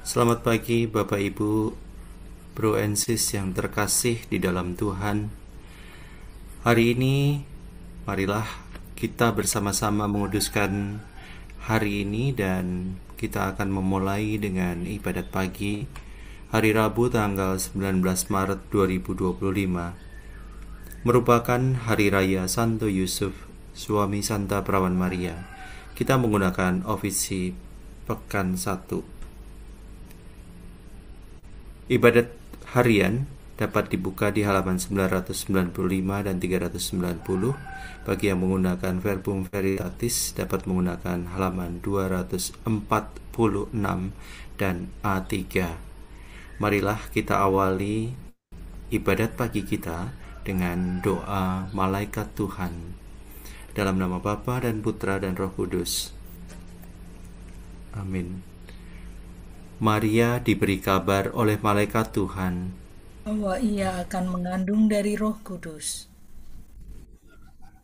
Selamat pagi Bapak Ibu, Bro and Sis yang terkasih di dalam Tuhan. Hari ini marilah kita bersama-sama menguduskan hari ini dan kita akan memulai dengan ibadat pagi hari Rabu tanggal 19 Maret 2025, merupakan hari raya Santo Yusuf, suami Santa Perawan Maria. Kita menggunakan ofisi Pekan 1. Ibadat harian dapat dibuka di halaman 995 dan 390. Bagi yang menggunakan Verbum Veritatis dapat menggunakan halaman 246 dan A3. Marilah kita awali ibadat pagi kita dengan doa malaikat Tuhan. Dalam nama Bapa dan Putra dan Roh Kudus. Amin. Maria diberi kabar oleh malaikat Tuhan bahwa ia akan mengandung dari Roh Kudus.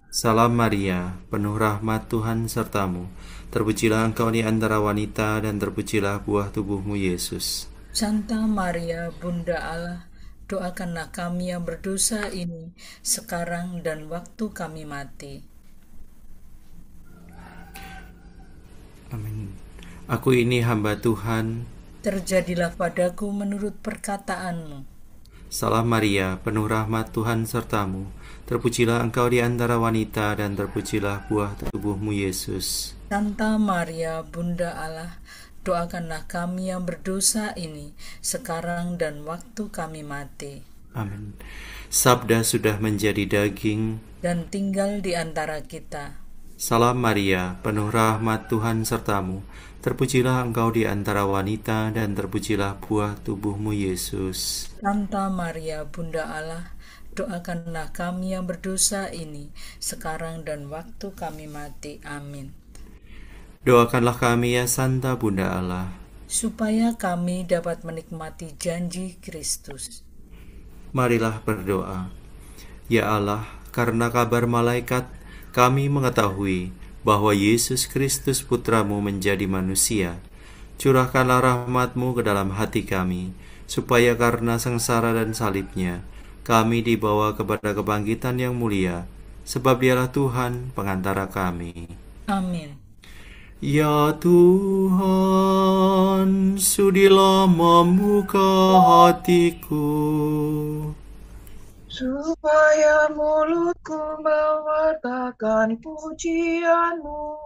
Salam Maria, penuh rahmat Tuhan sertamu. Terpujilah engkau di antara wanita dan terpujilah buah tubuhmu Yesus. Santa Maria, Bunda Allah, doakanlah kami yang berdosa ini sekarang dan waktu kami mati. Amin. Aku ini hamba Tuhan. Terjadilah padaku menurut perkataanmu. Salam Maria, penuh rahmat Tuhan sertamu. Terpujilah engkau di antara wanita dan terpujilah buah tubuhmu Yesus. Santa Maria, Bunda Allah, doakanlah kami yang berdosa ini sekarang dan waktu kami mati. Amin. Sabda sudah menjadi daging dan tinggal di antara kita. Salam Maria, penuh rahmat Tuhan sertamu. Terpujilah engkau di antara wanita dan terpujilah buah tubuhmu Yesus. Santa Maria, Bunda Allah, doakanlah kami yang berdosa ini sekarang dan waktu kami mati. Amin. Doakanlah kami ya Santa Bunda Allah, supaya kami dapat menikmati janji Kristus. Marilah berdoa. Ya Allah, karena kabar malaikat kami mengetahui bahwa Yesus Kristus Putramu menjadi manusia. Curahkanlah rahmat-Mu ke dalam hati kami, supaya karena sengsara dan salibnya, kami dibawa kepada kebangkitan yang mulia, sebab Dialah Tuhan pengantara kami. Amin. Ya Tuhan, sudilah membuka hatiku, supaya mulutku mewartakan pujian-Mu.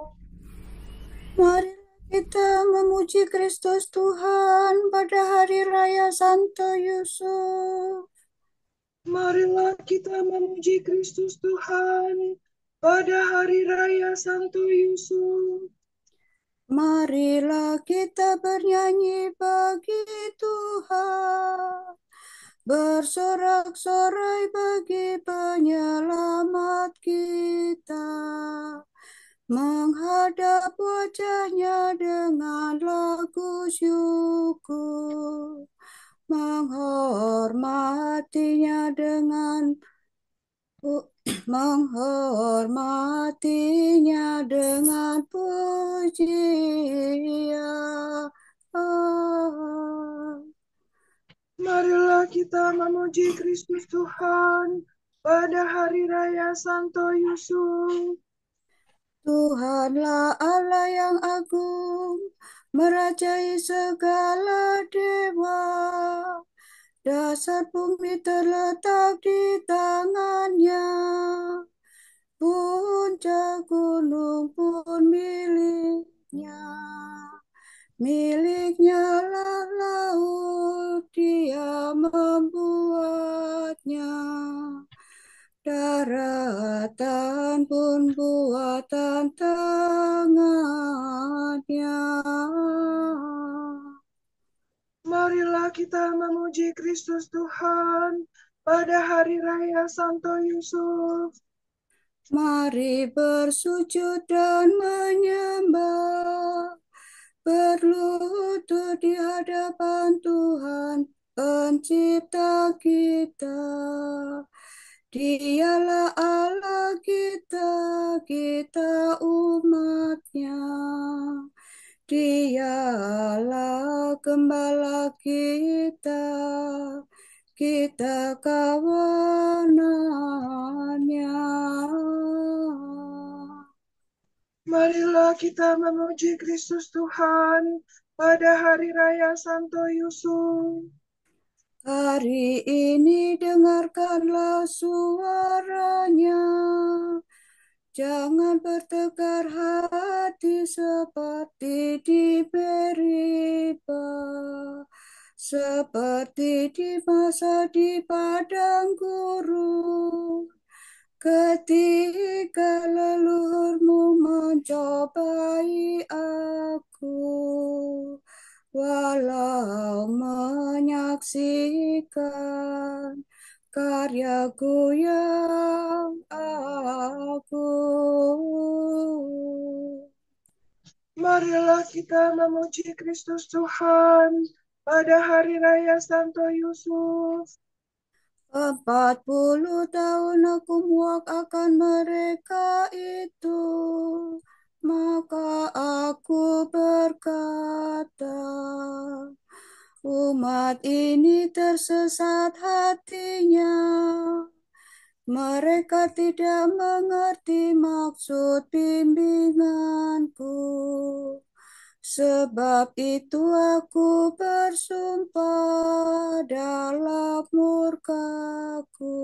Mari kita memuji Kristus Tuhan pada hari raya Santo Yusuf. Marilah kita memuji Kristus Tuhan pada hari raya Santo Yusuf. Marilah kita bernyanyi bagi Tuhan, bersorak-sorai bagi penyelamat kita, menghadap wajahnya dengan lagu syukur, menghormatinya dengan pujian. Marilah kita memuji Kristus Tuhan pada hari raya Santo Yusuf. Tuhanlah Allah yang agung, merajai segala dewa. Dasar bumi terletak di tangannya, puncak gunung pun miliknya. Miliknya lah laut, Dia membuatnya. Daratan pun buatan tangannya. Marilah kita memuji Kristus Tuhan pada hari raya Santo Yusuf. Mari bersujud dan menyembah, berlutut di hadapan Tuhan Pencipta kita. Dialah Allah kita, kita umatnya. Dialah gembala kita kawanannya. Marilah kita memuji Kristus Tuhan pada hari raya Santo Yusuf. Hari ini dengarkanlah suaranya. Jangan bertegar hati seperti di Meriba, seperti di masa di padang gurun, ketika leluhurmu mencobai aku, walau menyaksikan karyaku yang agung. Marilah kita memuji Kristus Tuhan pada hari raya Santo Yusuf. 40 tahun aku muak akan mereka itu, maka aku berkata, umat ini tersesat hatinya. Mereka tidak mengerti maksud bimbinganku. Sebab itu aku bersumpah dalam murkaku.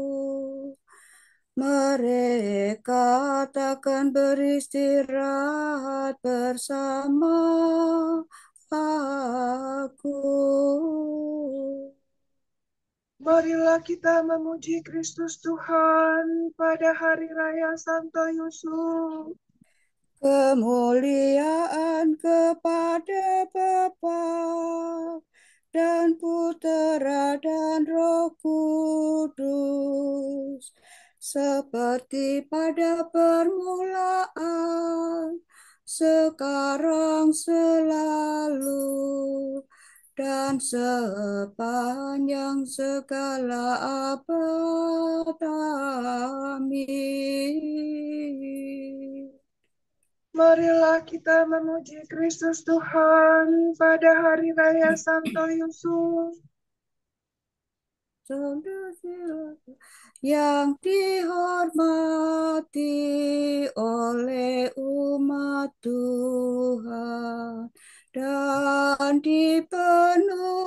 Mereka takkan beristirahat bersama aku. Marilah kita memuji Kristus Tuhan pada hari raya Santo Yusuf. Kemuliaan kepada Bapa dan Putera dan Roh Kudus, seperti pada permulaan, sekarang, selalu, dan sepanjang segala abad. Amin. Marilah kita memuji Kristus Tuhan pada hari raya Santo Yusuf. Yang dihormati oleh umat Tuhan dan dipenuhi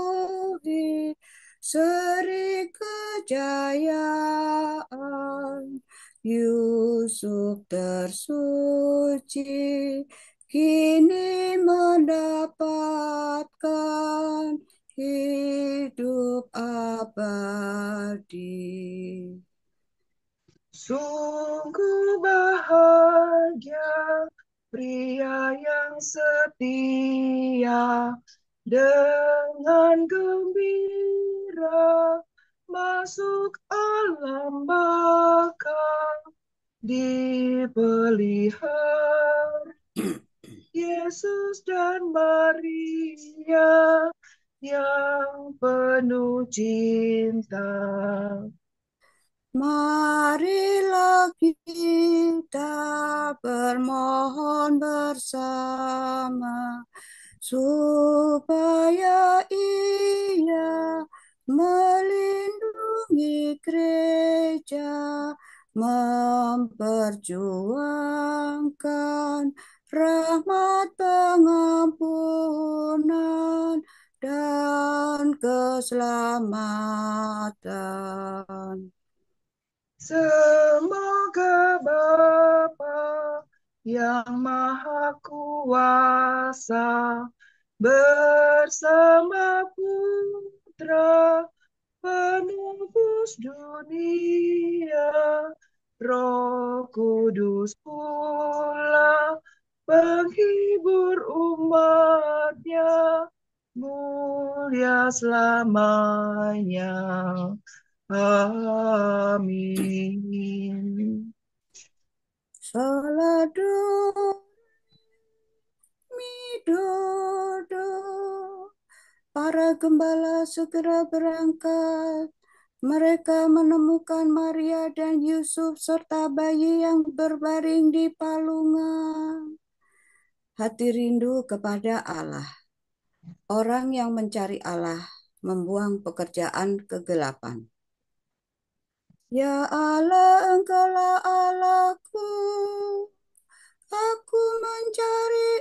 seri kejayaan, Yusuf tersuci kini mendapatkan hidup abadi. Sungguh bahagia pria yang setia, dengan gembira masuk alam baka, dipelihara Yesus dan Maria yang penuh cinta. Marilah kita bermohon bersama supaya Ia melindungi gereja, memperjuangkan rahmat pengampunan dan keselamatan. Semoga Bapa yang Maha Kuasa bersama Putra penebus dunia, Roh Kudus pula penghibur umatnya, mulia selamanya. Amin. Salador midodo, para gembala segera berangkat. Mereka menemukan Maria dan Yusuf serta bayi yang berbaring di palungan. Hati rindu kepada Allah. Orang yang mencari Allah membuang pekerjaan kegelapan. Ya Allah, Engkaulah Allahku, aku mencari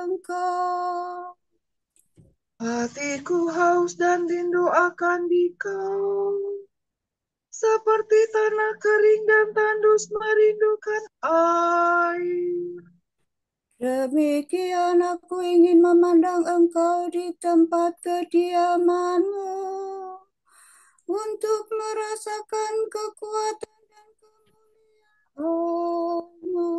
Engkau. Hatiku haus dan rindu akan Dikau, seperti tanah kering dan tandus merindukan air. Demikian aku ingin memandang Engkau di tempat kediaman-Mu, untuk merasakan kekuatan dan kemuliaan-Mu.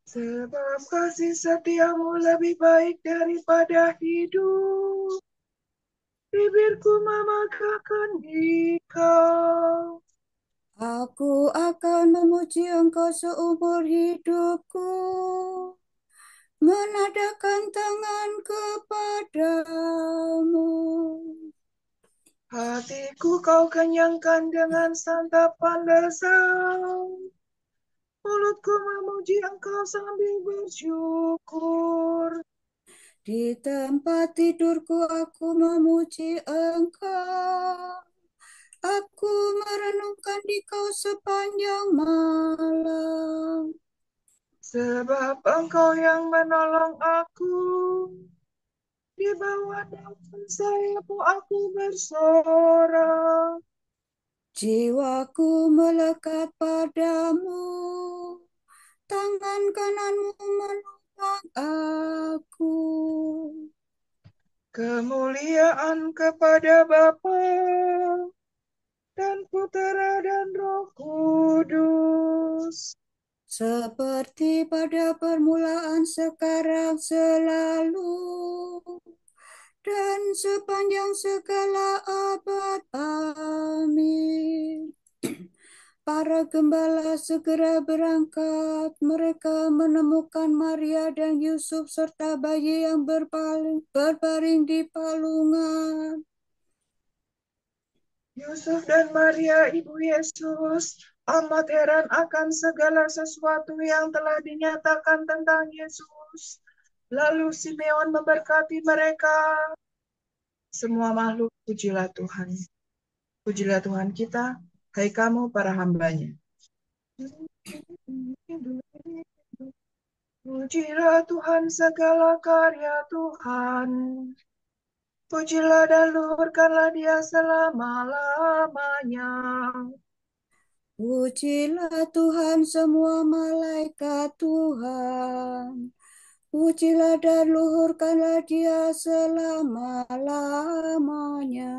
Sebab kasih setiamu lebih baik daripada hidup, bibirku memegahkan Dikau. Aku akan memuji Engkau seumur hidupku, menadahkan tangan kepadamu. Hatiku kau kenyangkan dengan santapan lezat, mulutku memuji Engkau sambil bersyukur. Di tempat tidurku aku memuji Engkau. Aku merenungkan Dikau sepanjang malam. Sebab Engkau yang menolong aku, di bawah naungan sayapmu aku bersorak. Jiwaku melekat padamu, tangan kananmu menopang aku. Kemuliaan kepada Bapa dan Putera dan Roh Kudus, Seperti pada permulaan, sekarang, selalu, dan sepanjang segala abad. Amin. Para gembala segera berangkat. Mereka menemukan Maria dan Yusuf serta bayi yang berbaring di palungan. Yusuf dan Maria Ibu Yesus amat heran akan segala sesuatu yang telah dinyatakan tentang Yesus. Lalu Simeon memberkati mereka. Semua makhluk, pujilah Tuhan. Pujilah Tuhan kita, hai kamu para hambanya. Pujilah Tuhan segala karya Tuhan. Pujilah dan luhurkanlah Dia selama-lamanya. Pujilah Tuhan semua malaikat Tuhan. Pujilah dan luhurkanlah Dia selama-lamanya.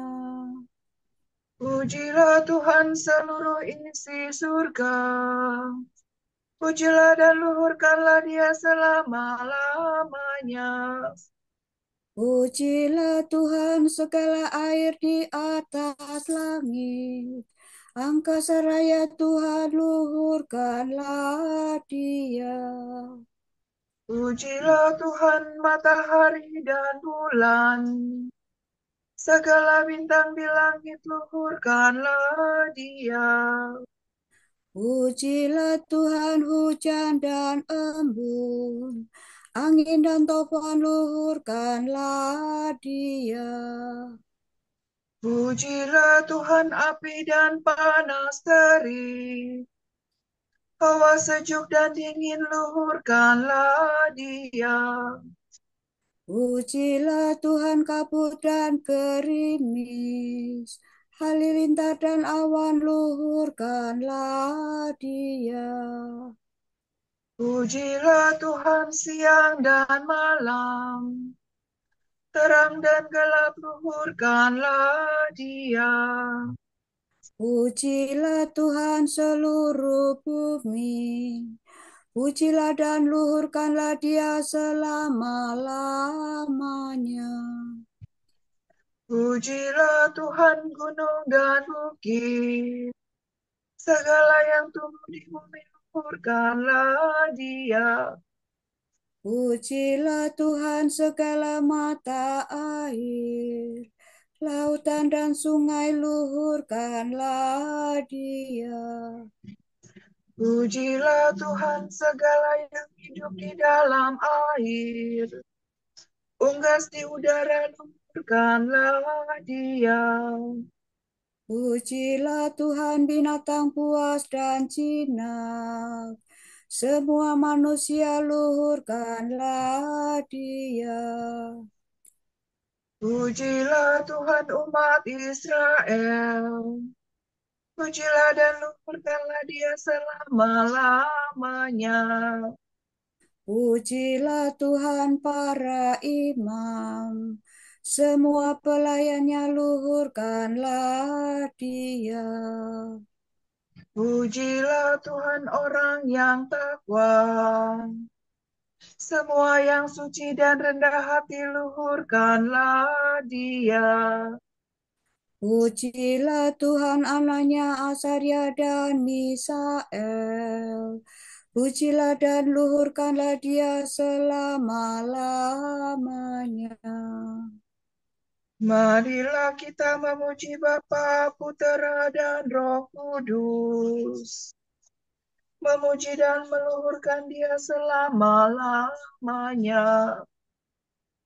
Pujilah Tuhan seluruh isi surga. Pujilah dan luhurkanlah Dia selama-lamanya. Pujilah Tuhan segala air di atas langit. Angkasa raya Tuhan, luhurkanlah Dia. Pujilah Tuhan matahari dan bulan. Segala bintang di langit luhurkanlah Dia. Pujilah Tuhan hujan dan embun. Angin dan topan, luhurkanlah Dia. Pujilah Tuhan api dan panas terik. Hawa sejuk dan dingin luhurkanlah Dia. Pujilah Tuhan kabut dan gerimis. Halilintar dan awan, luhurkanlah Dia. Pujilah Tuhan siang dan malam. Terang dan gelap luhurkanlah Dia. Pujilah Tuhan seluruh bumi. Pujilah dan luhurkanlah Dia selama-lamanya. Pujilah Tuhan gunung dan bukit. Segala yang tumbuh di bumi luhurkanlah Dia. Pujilah Tuhan segala mata air. Lautan dan sungai, luhurkanlah Dia. Pujilah Tuhan segala yang hidup di dalam air. Unggas di udara, luhurkanlah Dia. Pujilah Tuhan binatang buas dan jinak. Semua manusia luhurkanlah Dia. Pujilah Tuhan umat Israel. Pujilah dan luhurkanlah Dia selama-lamanya. Pujilah Tuhan para imam. Semua pelayannya luhurkanlah Dia. Pujilah Tuhan orang yang takwa. Semua yang suci dan rendah hati luhurkanlah Dia. Pujilah Tuhan anaknya Asaria dan Misael. Pujilah dan luhurkanlah Dia selama-lamanya. Marilah kita memuji Bapa, Putera, dan Roh Kudus. Memuji dan meluhurkan Dia selama-lamanya.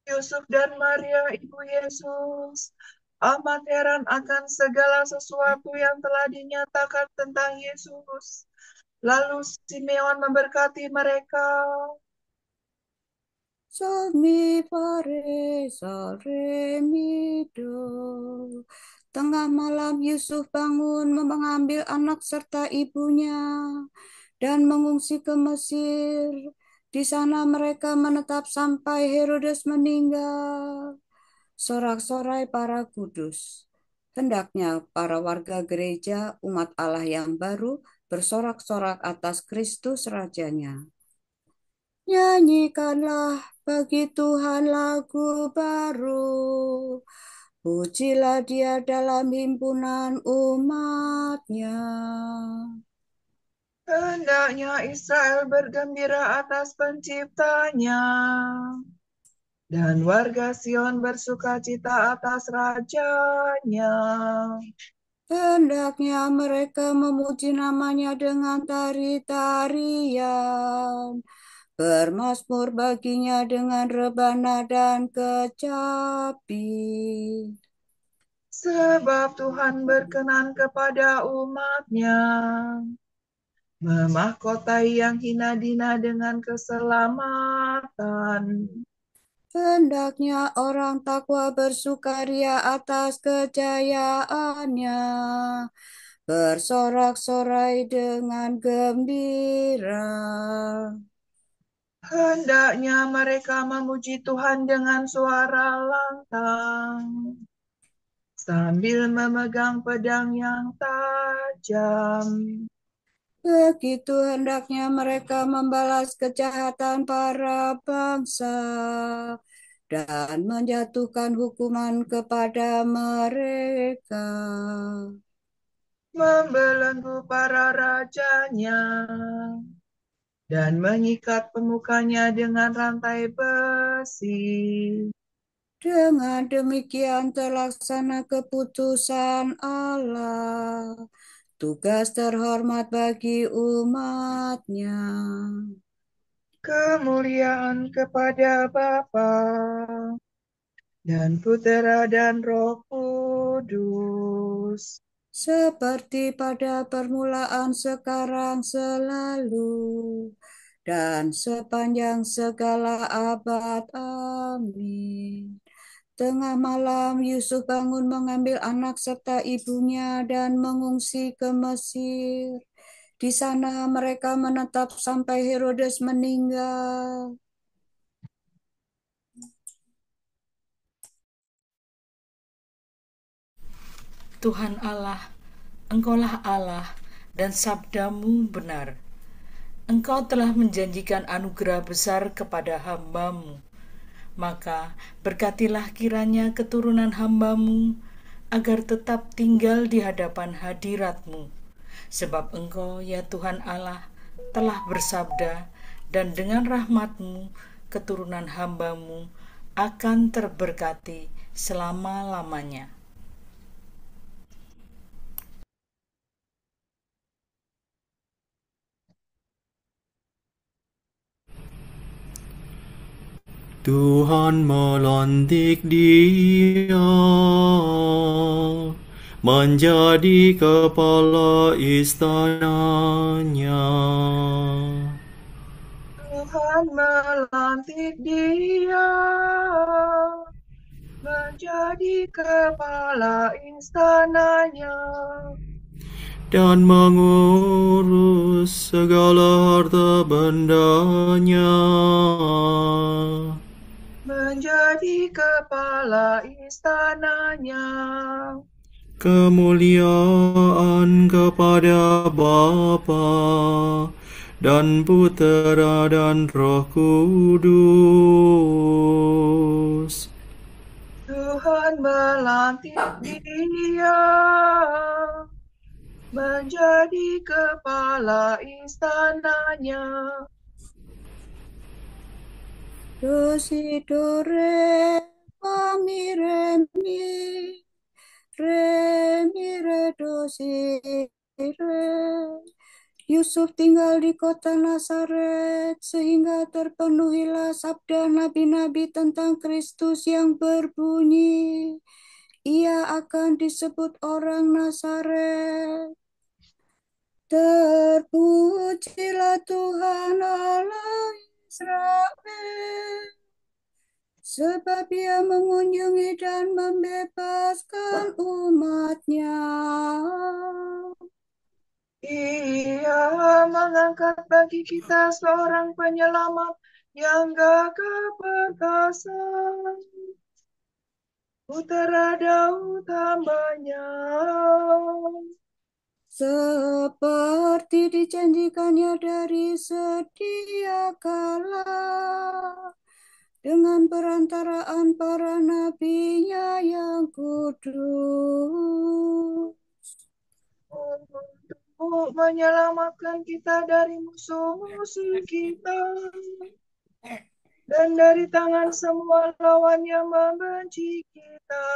Yusuf dan Maria, Ibu Yesus, amat heran akan segala sesuatu yang telah dinyatakan tentang Yesus. Lalu Simeon memberkati mereka. Sol mi pare, sol re mi do. Tengah malam Yusuf bangun mengambil anak serta ibunya dan mengungsi ke Mesir. Di sana mereka menetap sampai Herodes meninggal. Sorak-sorai para kudus. Hendaknya para warga gereja umat Allah yang baru bersorak-sorak atas Kristus Rajanya. Nyanyikanlah bagi Tuhan lagu baru. Pujilah Dia dalam himpunan umat-Nya. Hendaknya Israel bergembira atas penciptanya. Dan warga Sion bersukacita atas rajanya. Hendaknya mereka memuji namanya dengan tari-tarian. Bermazmur baginya dengan rebana dan kecapi. Sebab Tuhan berkenan kepada umat-Nya, memahkotai yang hina dina dengan keselamatan. Hendaknya orang takwa bersukaria atas kejayaannya, bersorak-sorai dengan gembira. Hendaknya mereka memuji Tuhan dengan suara lantang, sambil memegang pedang yang tajam. Begitu hendaknya mereka membalas kejahatan para bangsa dan menjatuhkan hukuman kepada mereka. Membelenggu para rajanya dan mengikat pemukanya dengan rantai besi. Dengan demikian terlaksana keputusan Allah, tugas terhormat bagi umat-Nya. Kemuliaan kepada Bapa dan Putera dan Roh Kudus. Seperti pada permulaan, sekarang, selalu, dan sepanjang segala abad. Amin. Tengah malam Yusuf bangun mengambil anak serta ibunya dan mengungsi ke Mesir. Di sana mereka menetap sampai Herodes meninggal. Tuhan Allah, Engkaulah Allah dan sabdamu benar. Engkau telah menjanjikan anugerah besar kepada hamba-Mu. Maka berkatilah kiranya keturunan hamba-Mu agar tetap tinggal di hadapan hadirat-Mu. Sebab Engkau, ya Tuhan Allah, telah bersabda, dan dengan rahmat-Mu keturunan hamba-Mu akan terberkati selama-lamanya. Tuhan melantik Dia menjadi kepala istananya. Tuhan melantik Dia menjadi kepala istananya Dan mengurus segala harta bendanya. menjadi kepala istananya. Kemuliaan kepada Bapa dan Putera dan Roh Kudus. Tuhan melantik Dia menjadi kepala istananya. Do si do re fa mi re do si re. Yusuf tinggal di kota Nazaret sehingga terpenuhilah sabda nabi-nabi tentang Kristus yang berbunyi, Ia akan disebut orang Nazaret. Terpujilah Tuhan Allah Israel, sebab Ia mengunjungi dan membebaskan umat-Nya. Ia mengangkat bagi kita seorang penyelamat yang gagah perkasa, Putera Daud hamba-Nya. Seperti dijanjikannya dari sedia kala, dengan perantaraan para nabi-Nya yang kudus. Untuk menyelamatkan kita dari musuh-musuh kita dan dari tangan semua lawan yang membenci kita,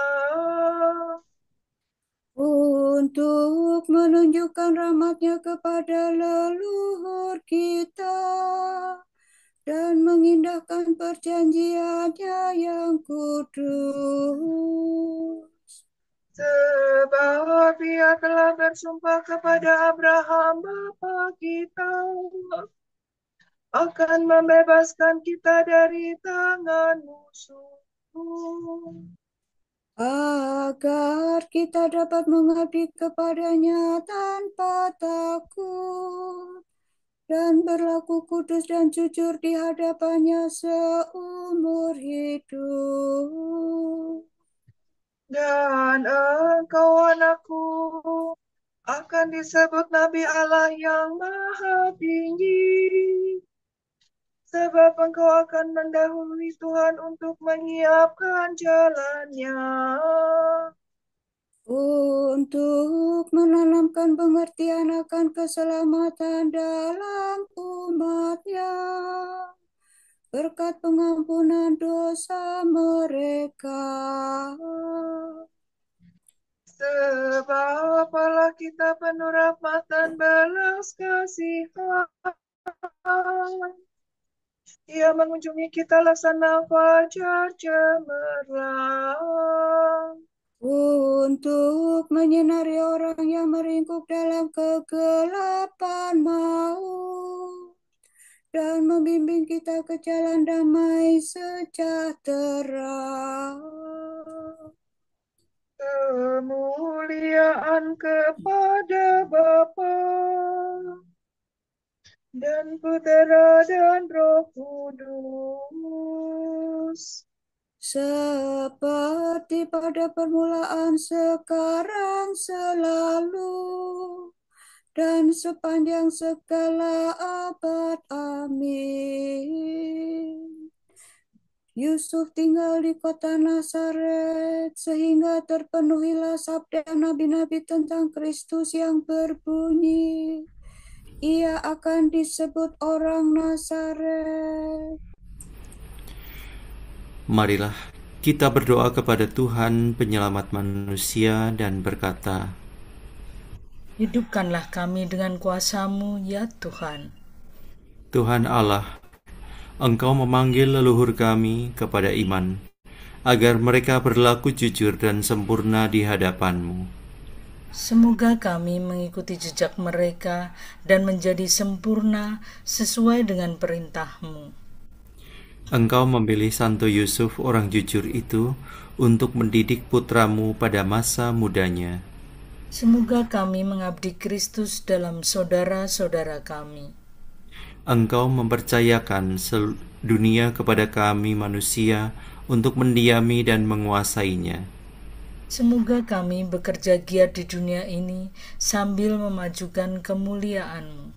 untuk menunjukkan rahmat-Nya kepada leluhur kita dan mengindahkan perjanjian-Nya yang kudus. sebab Ia telah bersumpah kepada Abraham bapa kita akan membebaskan kita dari tangan musuh, agar kita dapat mengabdi kepada-Nya tanpa takut dan berlaku kudus dan jujur di hadapan-Nya seumur hidup. dan engkau anakku akan disebut Nabi Allah yang Maha Tinggi, sebab engkau akan mendahului Tuhan untuk menyiapkan jalannya, Untuk menanamkan pengertian akan keselamatan dalam umat-Nya, berkat pengampunan dosa mereka. sebab Allah kita penuh rahmat dan belas kasihan. Ia mengunjungi kita laksana fajar cemerlang, Untuk menyinari orang yang meringkuk dalam kegelapan maut dan membimbing kita ke jalan damai sejahtera. kemuliaan kepada Bapa dan Putera dan Roh Kudus, Seperti pada permulaan, sekarang, selalu, dan sepanjang segala abad. Amin. Yusuf tinggal di kota Nazaret sehingga terpenuhilah sabda nabi-nabi tentang Kristus yang berbunyi, Ia akan disebut orang Nazaret. Marilah kita berdoa kepada Tuhan penyelamat manusia dan berkata, Hidupkanlah kami dengan kuasa-Mu, ya Tuhan. Tuhan Allah, Engkau memanggil leluhur kami kepada iman, agar mereka berlaku jujur dan sempurna di hadapan-Mu. Semoga kami mengikuti jejak mereka dan menjadi sempurna sesuai dengan perintah-Mu. Engkau memilih Santo Yusuf orang jujur itu untuk mendidik putramu pada masa mudanya. Semoga kami mengabdi Kristus dalam saudara-saudara kami. Engkau mempercayakan dunia kepada kami manusia untuk mendiami dan menguasainya. Semoga kami bekerja giat di dunia ini sambil memajukan kemuliaan-Mu.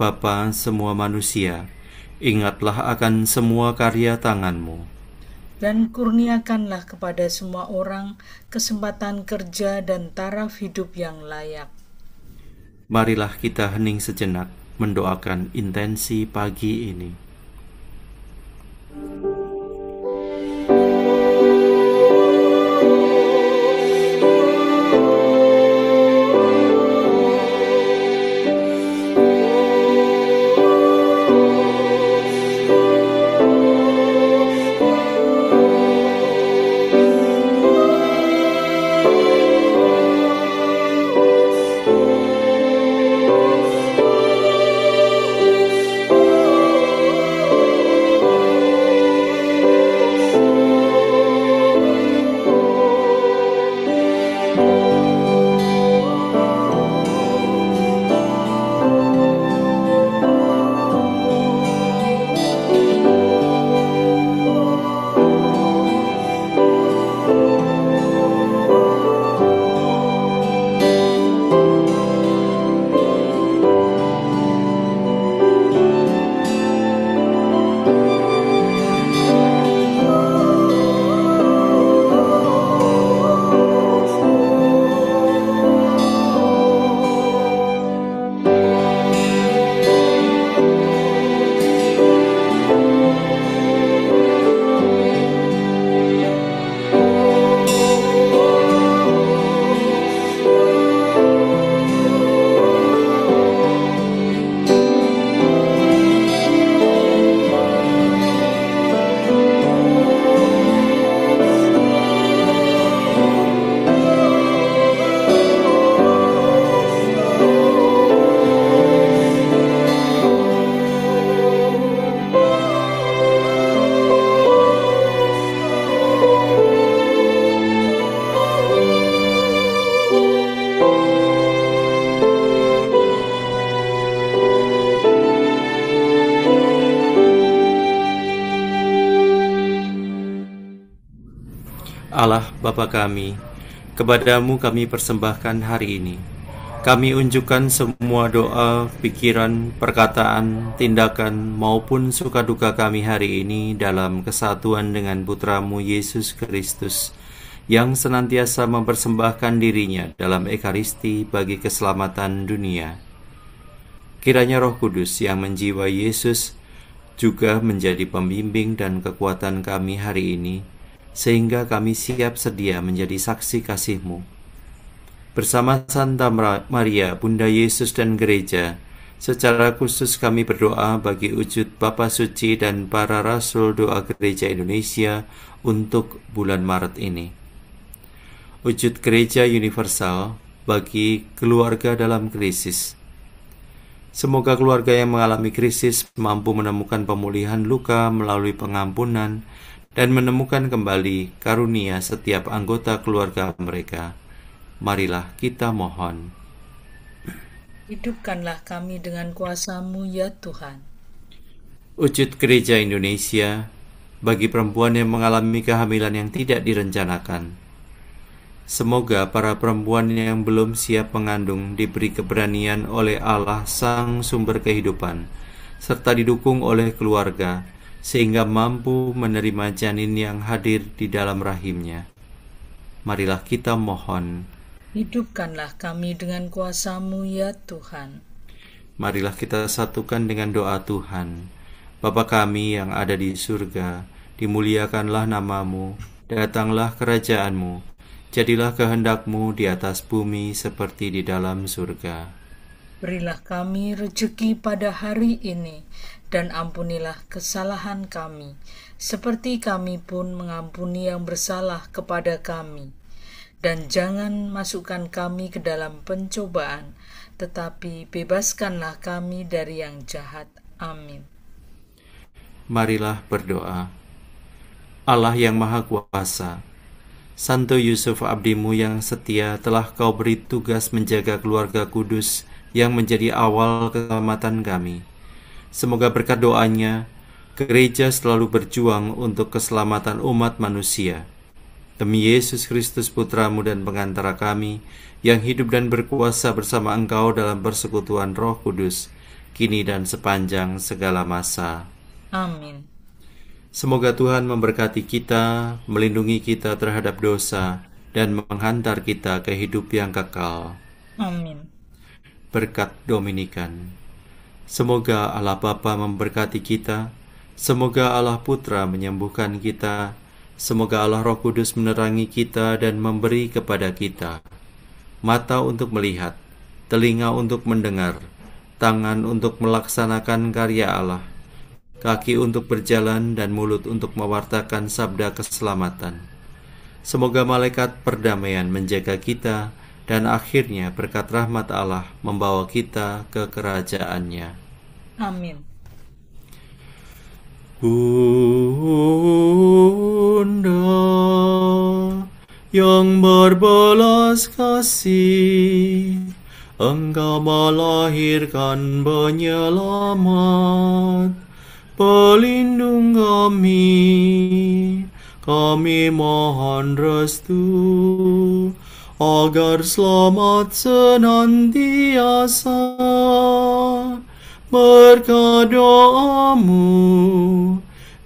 Bapa semua manusia, ingatlah akan semua karya tangan-Mu. Dan kurniakanlah kepada semua orang kesempatan kerja dan taraf hidup yang layak. Marilah kita hening sejenak mendoakan intensi pagi ini. Allah Bapa kami, kepadamu kami persembahkan hari ini. Kami unjukkan semua doa, pikiran, perkataan, tindakan, maupun suka duka kami hari ini dalam kesatuan dengan Putramu Yesus Kristus, yang senantiasa mempersembahkan dirinya dalam Ekaristi bagi keselamatan dunia. Kiranya Roh Kudus yang menjiwai Yesus juga menjadi pembimbing dan kekuatan kami hari ini, sehingga kami siap sedia menjadi saksi kasih-Mu. Bersama Santa Maria, Bunda Yesus dan Gereja, secara khusus kami berdoa bagi wujud Bapa Suci dan para Rasul Doa Gereja Indonesia untuk bulan Maret ini. Wujud Gereja Universal bagi keluarga dalam krisis. Semoga keluarga yang mengalami krisis mampu menemukan pemulihan luka melalui pengampunan dan menemukan kembali karunia setiap anggota keluarga mereka. Marilah kita mohon. Hidupkanlah kami dengan kuasa-Mu ya Tuhan. Wujud Gereja Indonesia bagi perempuan yang mengalami kehamilan yang tidak direncanakan. Semoga para perempuan yang belum siap mengandung diberi keberanian oleh Allah Sang Sumber Kehidupan, serta didukung oleh keluarga, sehingga mampu menerima janin yang hadir di dalam rahimnya. Marilah kita mohon. Hidupkanlah kami dengan kuasa-Mu ya Tuhan. Marilah kita satukan dengan doa Tuhan. Bapa kami yang ada di surga, dimuliakanlah nama-Mu, datanglah kerajaan-Mu, jadilah kehendak-Mu di atas bumi seperti di dalam surga. Berilah kami rejeki pada hari ini, dan ampunilah kesalahan kami, seperti kami pun mengampuni yang bersalah kepada kami. Dan jangan masukkan kami ke dalam pencobaan, tetapi bebaskanlah kami dari yang jahat. Amin. Marilah berdoa. Allah yang Maha Kuasa, Santo Yusuf abdimu yang setia telah kau beri tugas menjaga keluarga kudus yang menjadi awal keselamatan kami. Semoga berkat doanya, gereja selalu berjuang untuk keselamatan umat manusia. Demi Yesus Kristus Putramu dan pengantara kami, yang hidup dan berkuasa bersama Engkau dalam persekutuan Roh Kudus, kini dan sepanjang segala masa. Amin. Semoga Tuhan memberkati kita, melindungi kita terhadap dosa, dan menghantar kita ke hidup yang kekal. Amin. Berkat Dominikan. Semoga Allah Bapa memberkati kita, semoga Allah Putra menyembuhkan kita, semoga Allah Roh Kudus menerangi kita dan memberi kepada kita mata untuk melihat, telinga untuk mendengar, tangan untuk melaksanakan karya Allah, kaki untuk berjalan, dan mulut untuk mewartakan sabda keselamatan. Semoga malaikat perdamaian menjaga kita, dan akhirnya berkat rahmat Allah membawa kita ke kerajaannya. Amin. Bunda yang berbelas kasih, Engkau melahirkan penyelamat, pelindung kami mohon restu, agar selamat senantiasa. Berkat doamu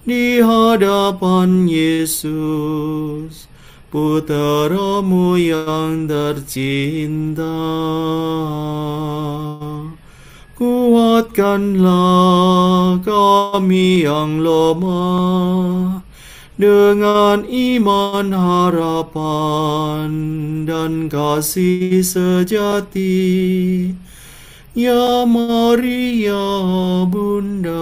di hadapan Yesus, Putramu yang tercinta, kuatkanlah kami yang lemah dengan iman, harapan, dan kasih sejati. Ya Maria, Bunda